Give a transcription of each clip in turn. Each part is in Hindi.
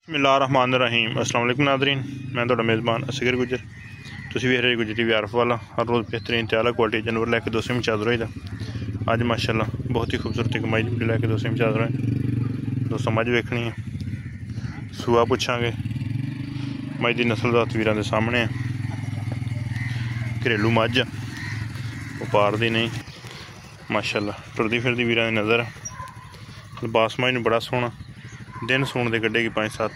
बिस्मिल्लाहिर्रहमानिर्रहीम। अस्सलाम वालेकुम नाज़रीन, मैं तुहाडा मेज़बान असगर गुजर। तुसीं वेख रहे गुजर टीवी आरफ वाला। हर रोज़ बेहतरीन ते आला क्वालिटी जानवर लैके दोस्तों में चादर होई दा। अज माशाअल्लाह बहुत ही खूबसूरत एक मझ वीडियो लैके दोस्तों में चादर होए। दोस्तों मझ वेखनी है, सूआ पुछांगे। मझ की नस्ल दा तस्वीरां दे सामने है। घरेलू मझ व्यापार दी नहीं, माशाअल्लाह टुरदी फिरदी वीरां दी नज़र। लिबास मझ नूं बड़ा सोहना, दिन सूण दे कड्ढेगी 5-7,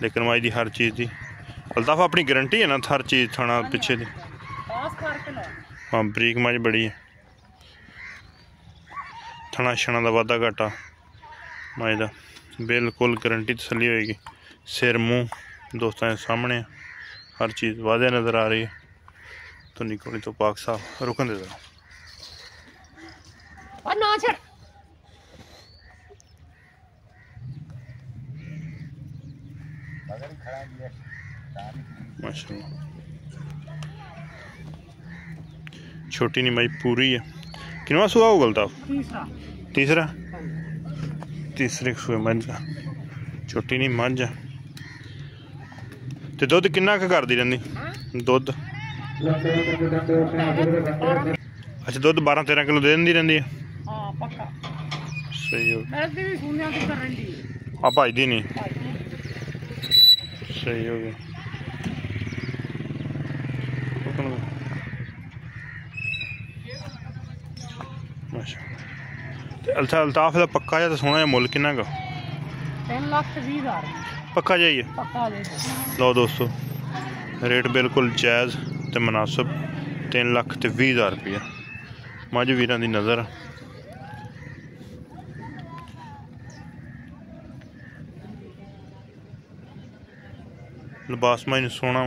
लेकिन मझ की हर चीज़ की अल्ताफ अपनी गारंटी है ना, हर चीज़ थाना पिछे दी। हाँ बरीक मझ बड़ी है, थना छना का वाधा घाटा मझ का बिल्कुल गारंटी तसल्ली होएगी। सिर मूँह दोस्तों के सामने है, हर चीज़ वादे नज़र आ रही है। तो निकोली तो पाक साहब रुकन दे दो। माशाअल्लाह छोटी नहीं मई पूरी है। किनवा सुआ हो गलता? तीसरा तीसरे सुए मझ छोटी नहीं मझ है। तो दुध किन्ना कर दी रही दुध? अच्छा दुध 12-13 किलो दे दी रही है। सही हो भजदी नहीं, सही हो गया। अच्छा अल्ताफ का पक्का जा सोना मुल किन्ना का? 3,20,000 पक्का जाइए। लो दोस्तों रेट बिल्कुल जायज़ तो मुनासिब, 3,20,000 रुपया मझ वीरां दी नज़र। लिबास मझ सोना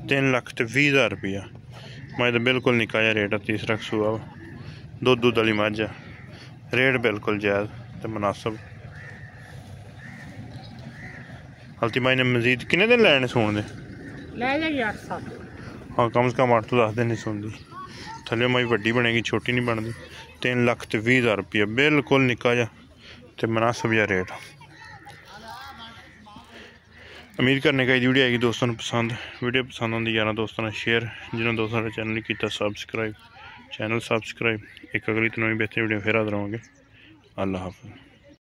3,20,000 रुपया मझ तो बिल्कुल निक्का जिहा रेट है। तीसरा सूआ दुध वाली मझ है, रेट बिल्कुल जायज़ तो मुनासिब। हल्ती मझ ने मजीद किन्ने दिन लैने सूण दे? हाँ कम से कम 8 तो 10 दिन नहीं सूंदी। थल्ले मझ वड्डी बनेगी, छोटी नहीं बनती। 3,20,000 रुपया बिल्कुल निक्का जिहा तो मुनासिब जिहा रेट। उम्मीद करने का वीडियो आएगी दोस्तों को पसंद। वीडियो पसंद आती यार दोस्तों ने शेयर, जिन्होंने दोस्तों ने चैनल किया सब्सक्राइब, चैनल सब्सक्राइब। एक अगली तो नवी बेहतर वीडियो फिर हाजिर होंगे। अल्लाह हाफ़िज़।